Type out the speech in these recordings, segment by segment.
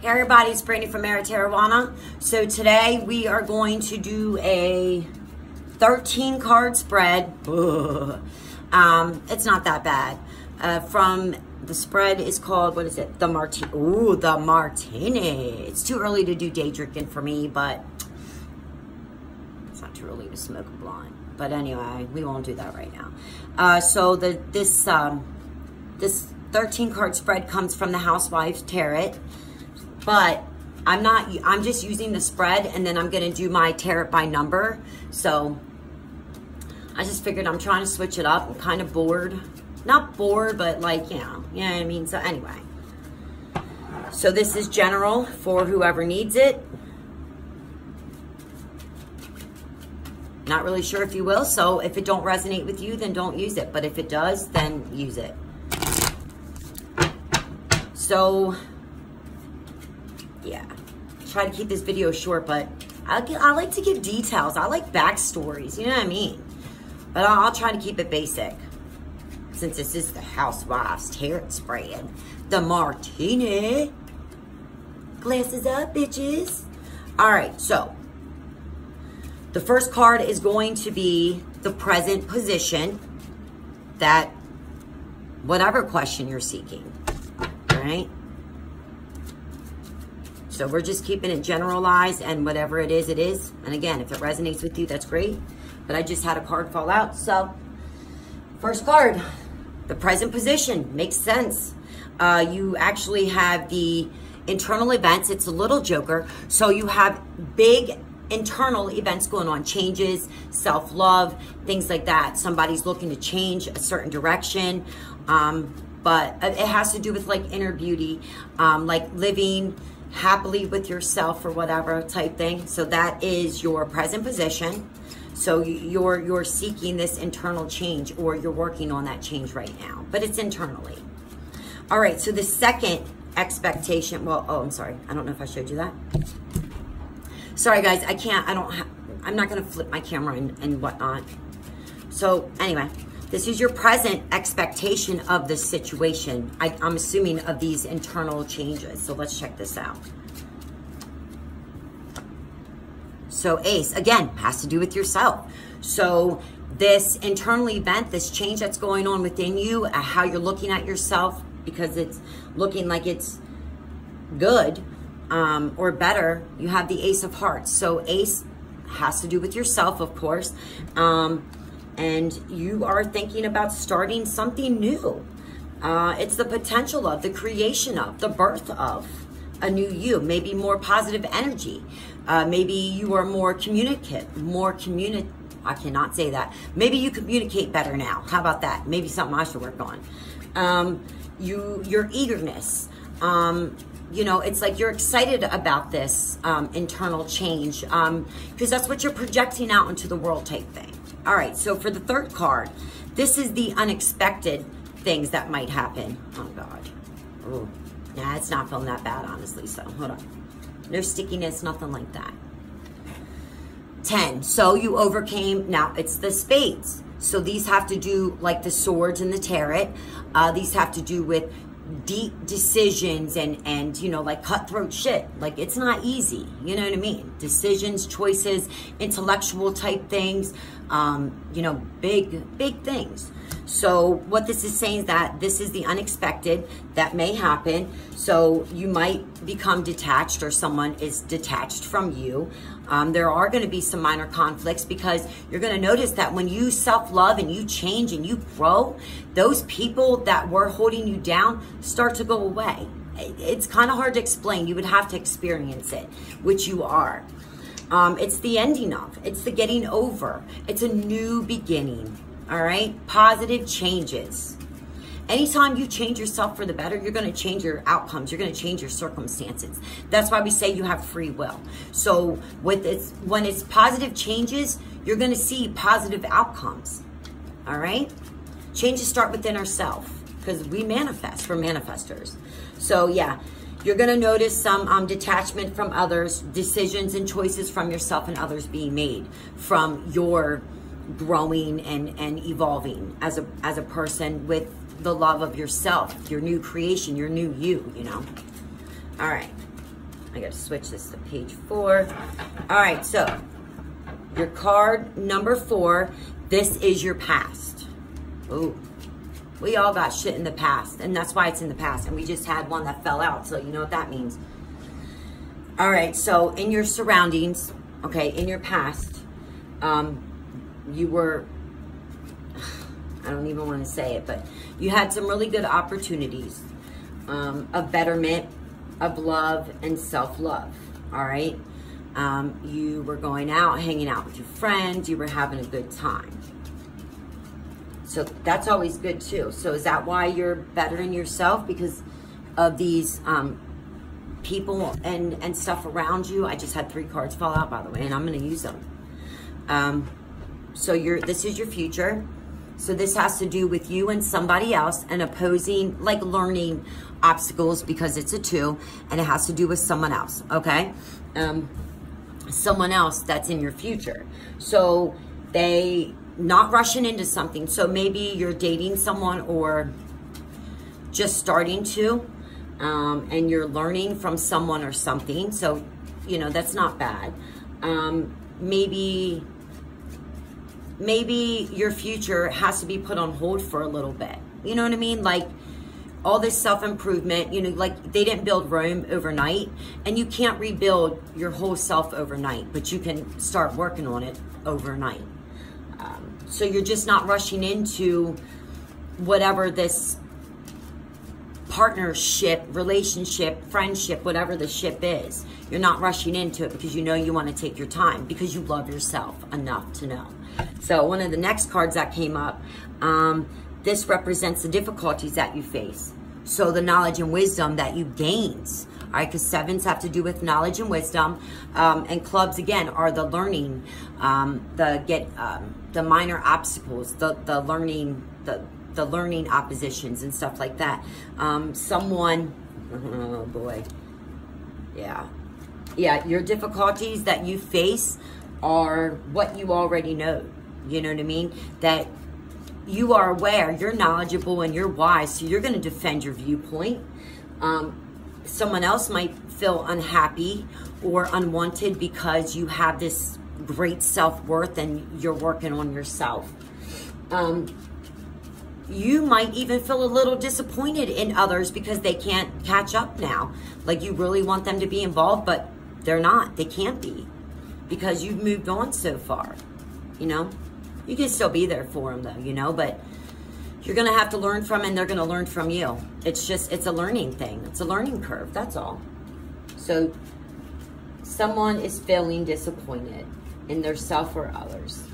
Hey everybody, it's Brandy from Marijuana. So today we are going to do a 13 card spread. It's not that bad. From the spread is called, what is it? The Martini. Ooh, the Martini. It's too early to do day drinking for me, but it's not too early to smoke a blunt. But anyway, we won't do that right now. So this 13 card spread comes from the Housewives Tarot. But I'm just using the spread, and then I'm going to do my tarot by number. So I just figured I'm trying to switch it up. I'm kind of bored. Not bored, but like, you know what I mean? So anyway. So this is general for whoever needs it. Not really sure if you will. So if it don't resonate with you, then don't use it. But if it does, then use it. So yeah, try to keep this video short, but I like to give details. I like backstories, you know what I mean? But I'll try to keep it basic. Since this is the Housewives Tarot spread. The Martini. Glasses up, bitches. All right, so the first card is going to be the present position, that whatever question you're seeking, all right? So we're just keeping it generalized, and whatever it is, it is. And again, if it resonates with you, that's great. But I just had a card fall out. So first card, the present position, makes sense. You actually have the internal events. It's a little joker. So you have big internal events going on, changes, self-love, things like that. Somebody's looking to change a certain direction. But it has to do with like inner beauty, like living happily with yourself or whatever type thing. So that is your present position. So you're seeking this internal change, or you're working on that change right now, but it's internally. All right, so the second expectation, well, oh, I'm sorry. I don't know if I showed you that. Sorry guys, I'm not gonna flip my camera and whatnot. So anyway, this is your present expectation of the situation. I'm assuming of these internal changes. So let's check this out. So Ace, again, has to do with yourself. So this internal event, this change that's going on within you, how you're looking at yourself, because it's looking like it's good or better, you have the Ace of Hearts. So Ace has to do with yourself, of course. And you are thinking about starting something new. It's the potential of, the creation of, the birth of a new you, maybe more positive energy. Maybe you are more communicative, I cannot say that. Maybe you communicate better now. How about that? Maybe something I should work on. Your eagerness. You know, it's like you're excited about this internal change, because that's what you're projecting out into the world type thing. All right, so for the third card, this is the unexpected things that might happen. Oh, God. Ooh. Nah, it's not feeling that bad, honestly, so hold on. No stickiness, nothing like that. 10, so you overcame, now it's the Spades. So these have to do, like the swords and the tarot, these have to do with deep decisions and you know, like cutthroat shit. Like, it's not easy, you know what I mean? Decisions, choices, intellectual type things, you know, big things. So what this is saying is that this is the unexpected that may happen. So you might become detached, or someone is detached from you. There are going to be some minor conflicts, because you're going to notice that when you self-love and you change and you grow, those people that were holding you down start to go away. It's kind of hard to explain. You would have to experience it, which you are. It's the ending of, it's the getting over. It's a new beginning. All right, positive changes. Anytime you change yourself for the better, you're going to change your outcomes. You're going to change your circumstances. That's why we say you have free will. So when it's positive changes, you're going to see positive outcomes. All right, changes start within ourselves, because we manifest. We're manifestors. So yeah, you're going to notice some detachment from others, decisions and choices from yourself and others being made from your growing and evolving as a person with the love of yourself, your new creation, your new you know. All right. I got to switch this to page 4. All right, so your card number 4, this is your past. Ooh, we all got shit in the past, and that's why it's in the past. And we just had one that fell out, so you know what that means. All right, so in your surroundings, okay, in your past, you were, I don't even want to say it, but you had some really good opportunities of betterment, of love, and self-love, all right? You were going out, hanging out with your friends, you were having a good time. So that's always good too. So is that why you're bettering yourself? Because of these people and stuff around you? I just had 3 cards fall out, by the way, and I'm going to use them. So this is your future. So this has to do with you and somebody else and opposing, like learning obstacles, because it's a 2, and it has to do with someone else, okay? Someone else that's in your future. So they not rushing into something. So maybe you're dating someone or just starting to, and you're learning from someone or something. So, you know, that's not bad. Maybe your future has to be put on hold for a little bit. You know what I mean? Like all this self-improvement, you know, like they didn't build Rome overnight, and you can't rebuild your whole self overnight, but you can start working on it overnight. So you're just not rushing into whatever this partnership, relationship, friendship, whatever the ship is. You're not rushing into it because you know you want to take your time because you love yourself enough to know. So one of the next cards that came up, this represents the difficulties that you face. So the knowledge and wisdom that you gained. All right, because 7s have to do with knowledge and wisdom, and clubs again are the learning, the minor obstacles, the learning, the learning oppositions and stuff like that. Someone, oh boy, yeah, your difficulties that you face are what you already know. You know what I mean? That you are aware, you're knowledgeable, and you're wise, so you're going to defend your viewpoint. Someone else might feel unhappy or unwanted because you have this great self-worth and you're working on yourself. You might even feel a little disappointed in others because they can't catch up now. Like you really want them to be involved, but they're not. They can't be because you've moved on so far, you know? You can still be there for them though, you know, but you're going to have to learn from, and they're going to learn from you. It's a learning thing. It's a learning curve. That's all. So someone is feeling disappointed in their self or others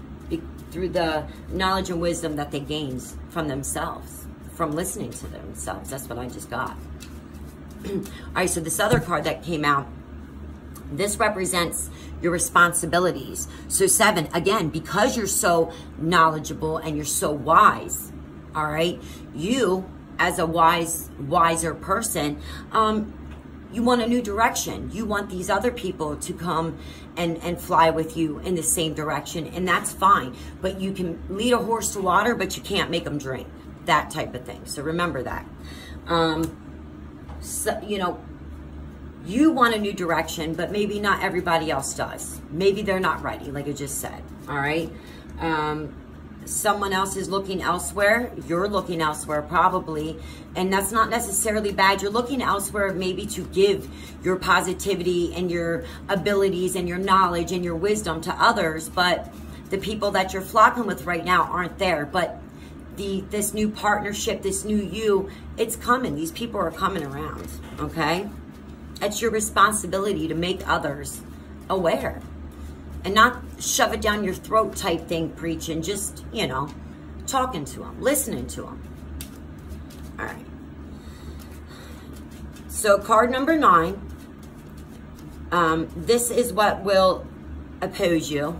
through the knowledge and wisdom that they gained from themselves, from listening to themselves. That's what I just got. All right, so this other card that came out, this represents your responsibilities. So 7, again, because you're so knowledgeable and you're so wise, all right, you as a wiser person, you want a new direction. You want these other people to come and fly with you in the same direction, and that's fine. But you can lead a horse to water, but you can't make them drink. That type of thing. So remember that. So, you know, you want a new direction, but maybe not everybody else does. Maybe they're not ready, like I just said. All right. Someone else is looking elsewhere. You're looking elsewhere probably, and that's not necessarily bad. You're looking elsewhere maybe to give your positivity and your abilities and your knowledge and your wisdom to others, but the people that you're flocking with right now aren't there. But this new partnership, this new you, it's coming. These people are coming around, okay? It's your responsibility to make others aware. And not shove it down your throat type thing, preaching, just, you know, talking to them, listening to them. All right. So card number 9, this is what will oppose you.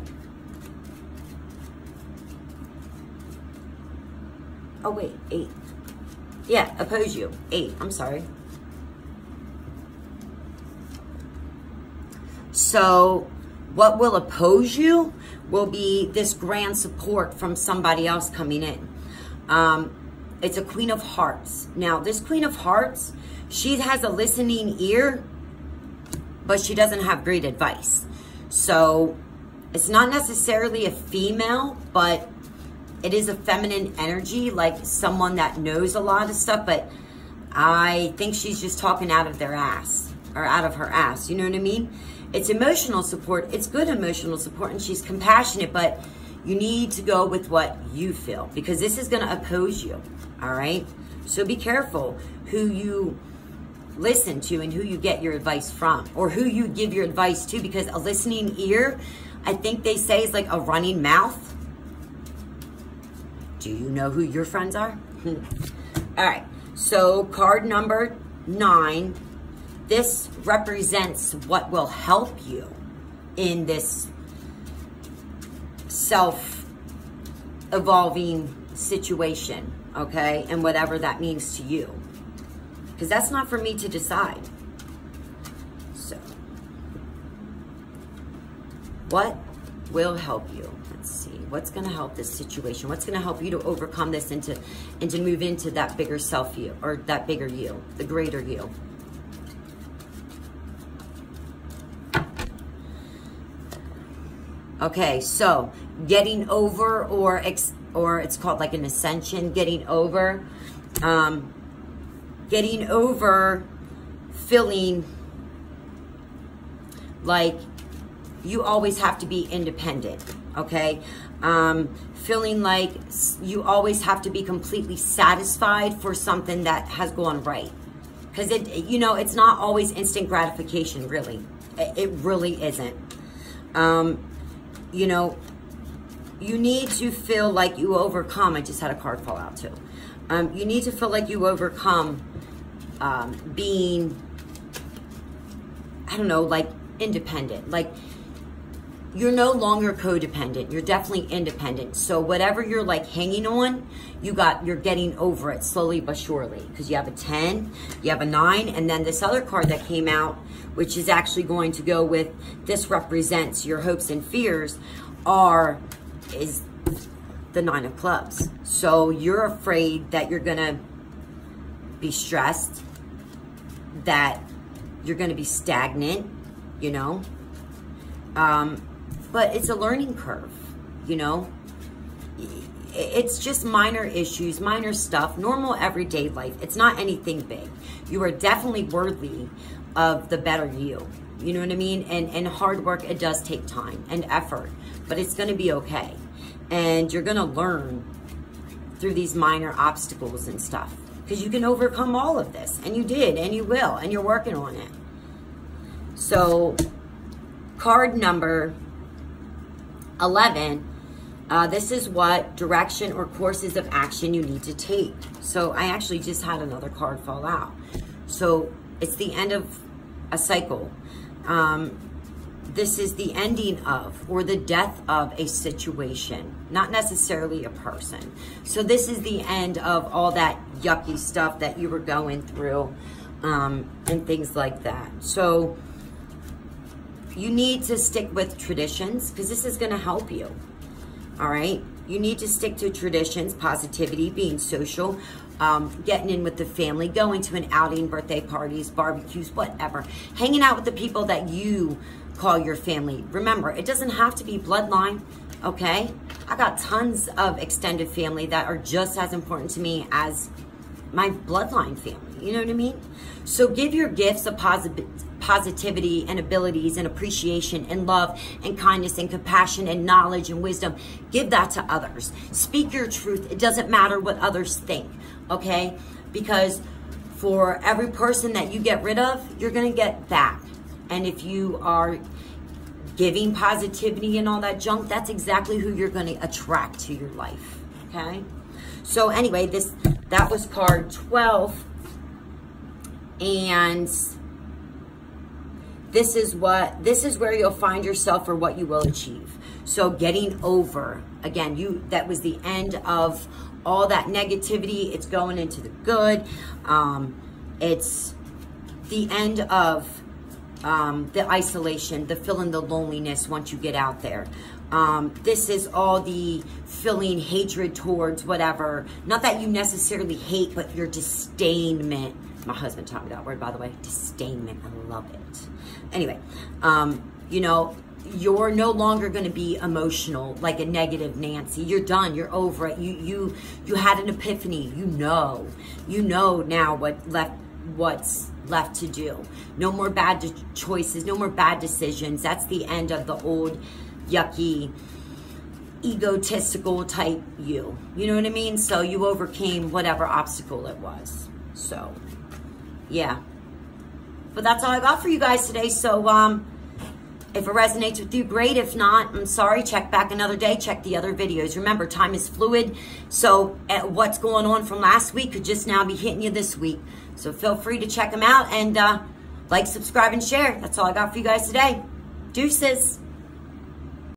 Oh, wait, 8. Yeah, oppose you. 8, I'm sorry. So what will oppose you will be this grand support from somebody else coming in. It's a Queen of Hearts. Now, this Queen of Hearts, she has a listening ear but she doesn't have great advice. So it's not necessarily a female, but it is a feminine energy, like someone that knows a lot of stuff, but I think she's just talking out of their ass, or out of her ass, you know what I mean? It's emotional support, it's good emotional support, and she's compassionate, but you need to go with what you feel, because this is gonna oppose you, all right? So be careful who you listen to and who you get your advice from, or who you give your advice to, because a listening ear, I think they say, is like a running mouth. Do you know who your friends are? All right, so card number 9. This represents what will help you in this self-evolving situation, okay? And whatever that means to you. Because that's not for me to decide. So, what will help you? Let's see. What's going to help this situation? What's going to help you to overcome this and to move into that bigger self you, or that bigger you, the greater you? Okay, so getting over, or it's called like an ascension, getting over feeling like you always have to be independent, okay? Feeling like you always have to be completely satisfied for something that has gone right. Because you know, it's not always instant gratification, really. It really isn't. You know, you need to feel like you overcome. I just had a card fall out too. You need to feel like you overcome being, I don't know, like independent. Like you're no longer codependent. You're definitely independent. So whatever you're like hanging on, you're getting over it slowly but surely. Because you have a 10, you have a 9, and then this other card that came out, which is actually going to go with, this represents your hopes and fears, is the 9 of clubs. So you're afraid that you're gonna be stressed, that you're gonna be stagnant, you know? But it's a learning curve, you know? It's just minor issues, minor stuff, normal everyday life. It's not anything big. You are definitely worthy of the better you. You know what I mean? And hard work, it does take time and effort, but it's gonna be okay. And you're gonna learn through these minor obstacles and stuff, because you can overcome all of this, and you did, and you will, and you're working on it. So card number 11, this is what direction or courses of action you need to take. So I actually just had another card fall out. So it's the end of a cycle. This is the ending of, or the death of a situation, not necessarily a person. So this is the end of all that yucky stuff that you were going through, and things like that. So you need to stick with traditions, because this is going to help you. All right? You need to stick to traditions, positivity, being social, getting in with the family, going to an outing, birthday parties, barbecues, whatever. Hanging out with the people that you call your family. Remember, it doesn't have to be bloodline, okay? I got tons of extended family that are just as important to me as my bloodline family. You know what I mean? So give your gifts of positivity and abilities and appreciation and love and kindness and compassion and knowledge and wisdom. Give that to others. Speak your truth. It doesn't matter what others think, okay? Because for every person that you get rid of, you're going to get back. And if you are giving positivity and all that junk, that's exactly who you're going to attract to your life, okay? So anyway, that was card 12. And this is where you'll find yourself, or what you will achieve. So getting over, again, that was the end of all that negativity. It's going into the good. It's the end of the isolation, the feeling the loneliness once you get out there. This is all the feeling hatred towards whatever. Not that you necessarily hate, but your disdainment My husband taught me that word, by the way. Disdainment. I love it. Anyway, you know, you're no longer going to be emotional like a negative Nancy. You're done. You're over it. You had an epiphany. You know now what's left to do. No more bad choices. No more bad decisions. That's the end of the old yucky, egotistical type you. You know what I mean? So you overcame whatever obstacle it was. So, yeah. But that's all I got for you guys today. So, if it resonates with you, great. If not, I'm sorry. Check back another day. Check the other videos. Remember, time is fluid. So, what's going on from last week could just now be hitting you this week. So, feel free to check them out. And like, subscribe, and share. That's all I got for you guys today. Deuces.